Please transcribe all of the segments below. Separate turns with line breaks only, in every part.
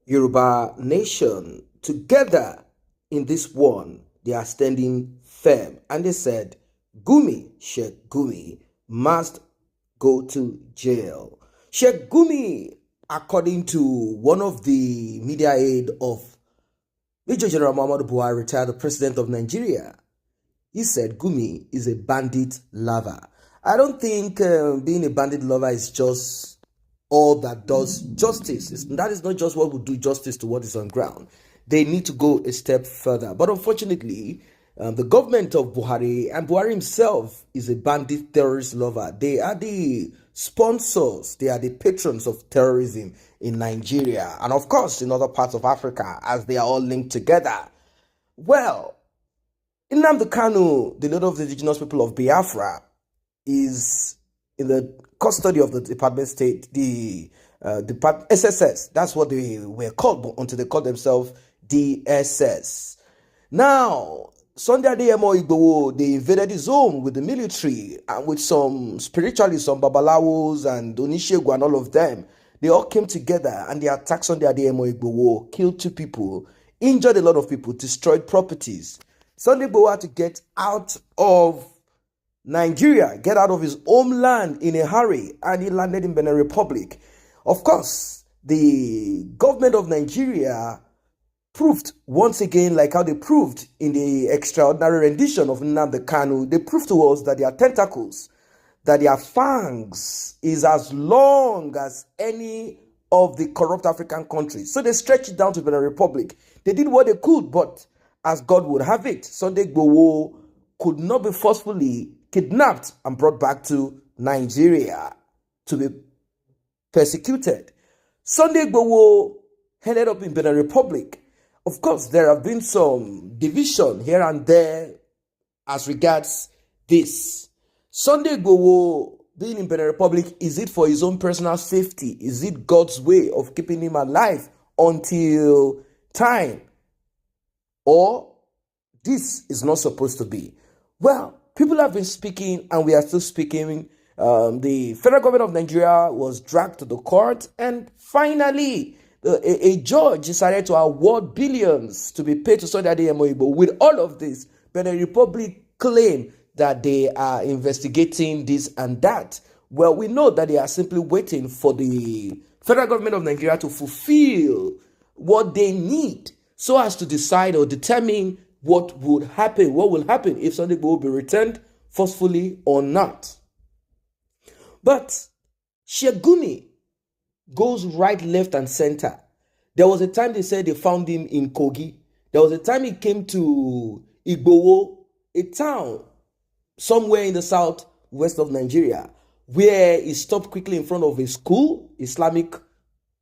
Yoruba nation together in this one. They are standing firm. And they said, Gumi, Shiek Gumi, must go to jail. Shiek Gumi, according to one of the media aide of Major General Muhammadu Buhari, retired the president of Nigeria, he said Gumi is a bandit lover. I don't think being a bandit lover is just all that does justice. That is not just what will do justice to what is on ground. They need to go a step further. But unfortunately, the government of Buhari and Buhari himself is a bandit terrorist lover. They are the sponsors, they are the patrons of terrorism in Nigeria and of course in other parts of Africa, as they are all linked together. Well, Nnamdi Kanu, the leader of the indigenous people of Biafra, is in the custody of the Department of State, the SSS. That's what they were called until they called themselves DSS. Now, Sunday Adeyemo Igboho, they invaded his home with the military and with some spiritualists, some babalawos and Onishegu and all of them. They all came together and they attacked Sunday Adeyemo Igboho, killed 2 people, injured a lot of people, destroyed properties. Sunday Igboho had to get out of Nigeria, get out of his homeland in a hurry, and he landed in Benin Republic. Of course, the government of Nigeria proved once again, like how they proved in the extraordinary rendition of Nnamdi Kanu, they proved to us that their tentacles, that their fangs is as long as any of the corrupt African countries. So they stretched it down to Benin Republic. They did what they could, but as God would have it, Sunday Igboho could not be forcefully kidnapped and brought back to Nigeria to be persecuted. Sunday Igboho ended up in Benin Republic. Of course, there have been some division here and there as regards this. Sunday Igboho being in Benin Republic, is it for his own personal safety? Is it God's way of keeping him alive until time? Or this is not supposed to be? Well, people have been speaking and we are still speaking. The federal government of Nigeria was dragged to the court, and finally a judge decided to award billions to be paid to Sunday Adeyemo Igboho. With all of this, Benin Republic claim that they are investigating this and that. Well, we know that they are simply waiting for the federal government of Nigeria to fulfill what they need so as to decide or determine what will happen if Sunday Igboho will be returned forcefully or not. But Shiek Gumi goes right, left, and center. There was a time they said they found him in Kogi. There was a time he came to Igboho, a town somewhere in the southwest of Nigeria, where he stopped quickly in front of a school, Islamic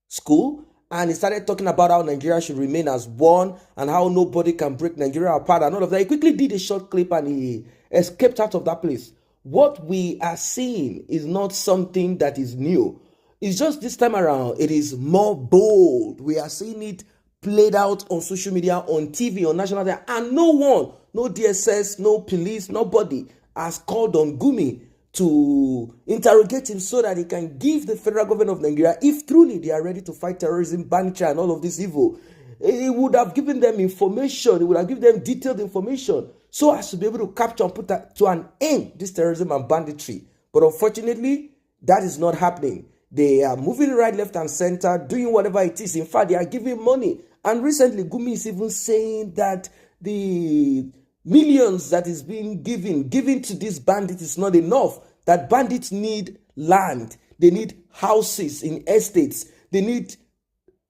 school, and he started talking about how Nigeria should remain as one and how nobody can break Nigeria apart and all of that. He quickly did a short clip and he escaped out of that place. What we are seeing is not something that is new. It's just this time around, it is more bold. We are seeing it played out on social media, on TV, on national media, and no one, no DSS, no police, nobody has called on Gumi to interrogate him so that he can give the federal government of Nigeria, if truly they are ready to fight terrorism, banditry, and all of this evil, he would have given them information, he would have given them detailed information so as to be able to capture and put to an end this terrorism and banditry. But unfortunately, that is not happening. They are moving right, left, and center, doing whatever it is. In fact, they are giving money. And recently, Gumi is even saying that the millions that is being given to these bandits is not enough. That bandits need land. They need houses in estates. They need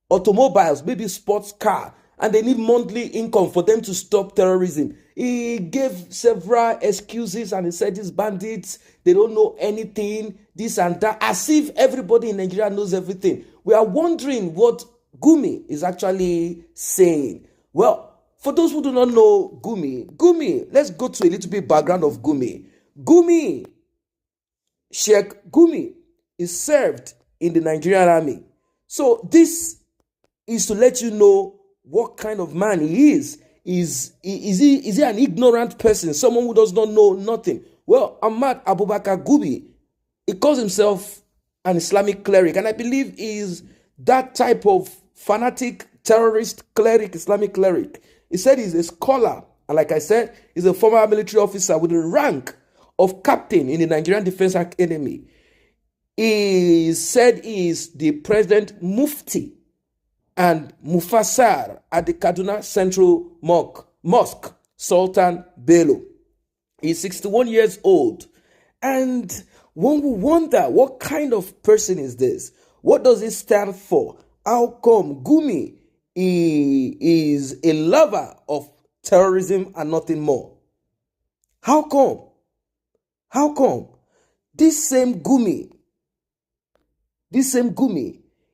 automobiles, maybe sports car. And they need monthly income for them to stop terrorism. He gave several excuses and he said these bandits, they don't know anything, this and that, as if everybody in Nigeria knows everything. We are wondering what Gumi is actually saying. Well, for those who do not know Gumi, let's go to a little bit background of Gumi. Shiek Gumi is served in the Nigerian army. So this is to let you know what kind of man he is. Is he an ignorant person, someone who does not know nothing? Well, Ahmad Abubakar Gumi, he calls himself an Islamic cleric, and I believe is that type of fanatic, terrorist, cleric, Islamic cleric. He said he's a scholar, and like I said, he's a former military officer with the rank of captain in the Nigerian Defense Academy. He said he is the President Mufti and Mufassar at the Kaduna Central Mosque, Sultan Bello. He's 61 years old. And one will wonder, what kind of person is this? What does it stand for? How come Gumi is a lover of terrorism and nothing more? How come? How come? This same Gumi,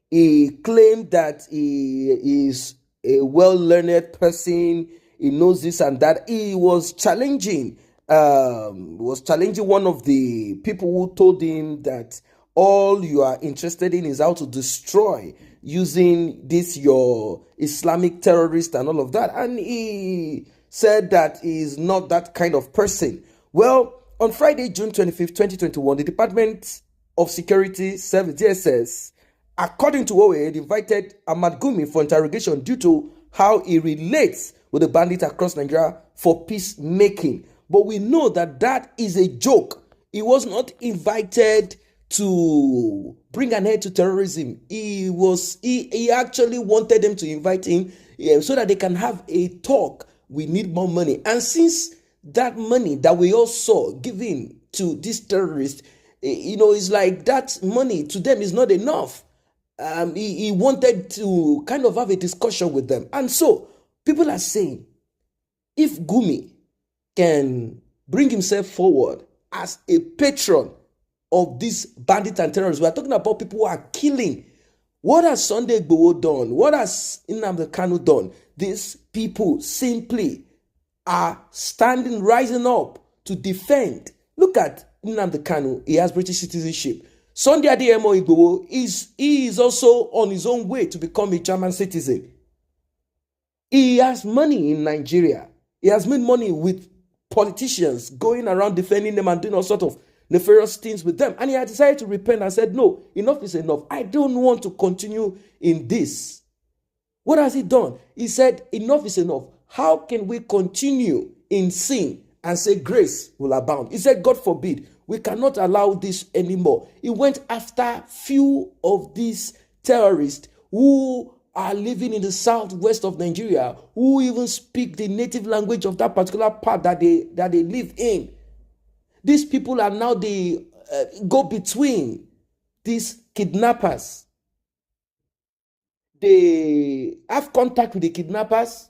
he claimed that he is a well-learned person. He knows this and that. He was challenging one of the people who told him that all you are interested in is how to destroy using this your Islamic terrorist and all of that. And he said that he is not that kind of person. Well, on Friday, June 25th, 2021, the Department of Security Service, DSS, according to OA, invited Ahmad Gumi for interrogation due to how he relates with the bandits across Nigeria for peacemaking. But we know that that is a joke. He was not invited to bring an end to terrorism. He actually wanted them to invite him so that they can have a talk. We need more money. And since that money that we all saw given to these terrorists, it's like that money to them is not enough. He wanted to kind of have a discussion with them. And so people are saying, if Gumi can bring himself forward as a patron of these bandits and terrorists, we are talking about people who are killing. What has Sunday Igboho done? What has Nnamdi Kanu done? These people simply are rising up to defend. Look at Nnamdi Kanu. He has British citizenship. Sunday Adeyemo Igboho is also on his own way to become a German citizen. He has money in Nigeria. He has made money with politicians going around defending them and doing all sorts of nefarious things with them. And he had decided to repent and said, no, enough is enough. I don't want to continue in this. What has he done? He said, enough is enough. How can we continue in sin and say grace will abound? He said, God forbid, we cannot allow this anymore. He went after few of these terrorists who are living in the southwest of Nigeria, who even speak the native language of that particular part that they live in. These people are now the go-between these kidnappers. They have contact with the kidnappers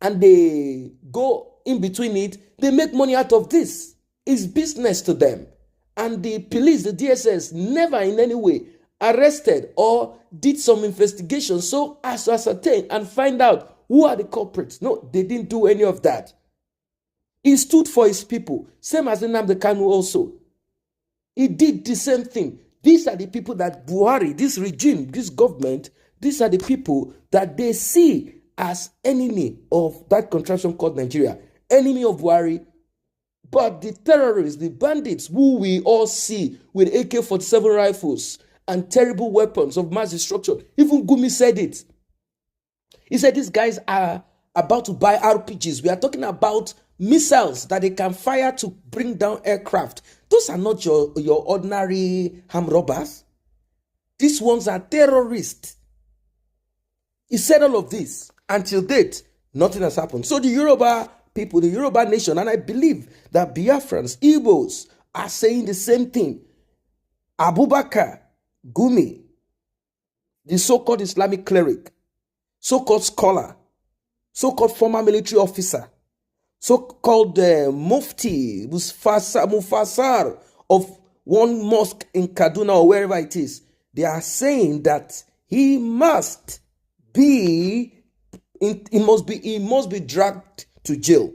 and they go in between it. They make money out of this. It's business to them. And the police, the DSS, never in any way arrested or did some investigation so as to ascertain and find out who are the culprits. No, they didn't do any of that. He stood for his people, same as Nnamdi Kanu also. He did the same thing. These are the people that Buhari, this regime, this government, these are the people that they see as enemy of that contraption called Nigeria, enemy of Buhari. But the terrorists, the bandits, who we all see with AK-47 rifles and terrible weapons of mass destruction, even Gumi said it. He said these guys are about to buy RPGs. We are talking about missiles that they can fire to bring down aircraft. Those are not your ordinary armed robbers. These ones are terrorists. He said all of this. Until date, nothing has happened. So the Yoruba people, the Yoruba nation, and I believe that Biafrans, Igbos are saying the same thing. Abubakar Gumi, the so-called Islamic cleric, so-called scholar, so-called former military officer, so-called Mufti, Mufassar of one mosque in Kaduna or wherever it is, they are saying that he must be dragged to jail.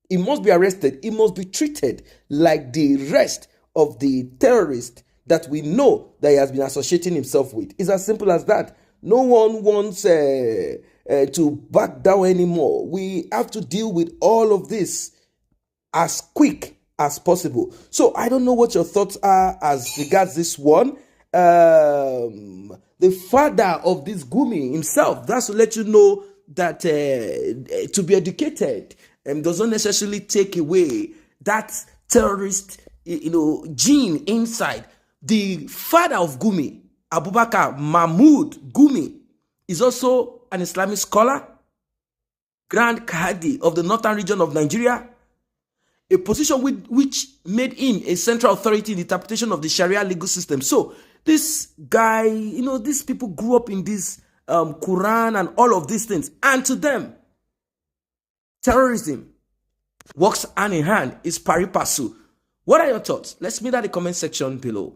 He must be arrested. He must be treated like the rest of the terrorists that we know that he has been associating himself with. It's as simple as that. No one wants to back down anymore. We have to deal with all of this as quick as possible. So I don't know what your thoughts are as regards this one. the father of this Gumi himself. That's to let you know that to be educated does not necessarily take away that terrorist, gene inside. The father of Gumi, Abubakar Mahmoud Gumi, is also an Islamic scholar, Grand Qadi of the northern region of Nigeria, a position which made him a central authority in the interpretation of the Sharia legal system. So this guy, these people grew up in this Quran and all of these things. And to them, terrorism works hand in hand, is pari passu. What are your thoughts? Let's meet at the comment section below.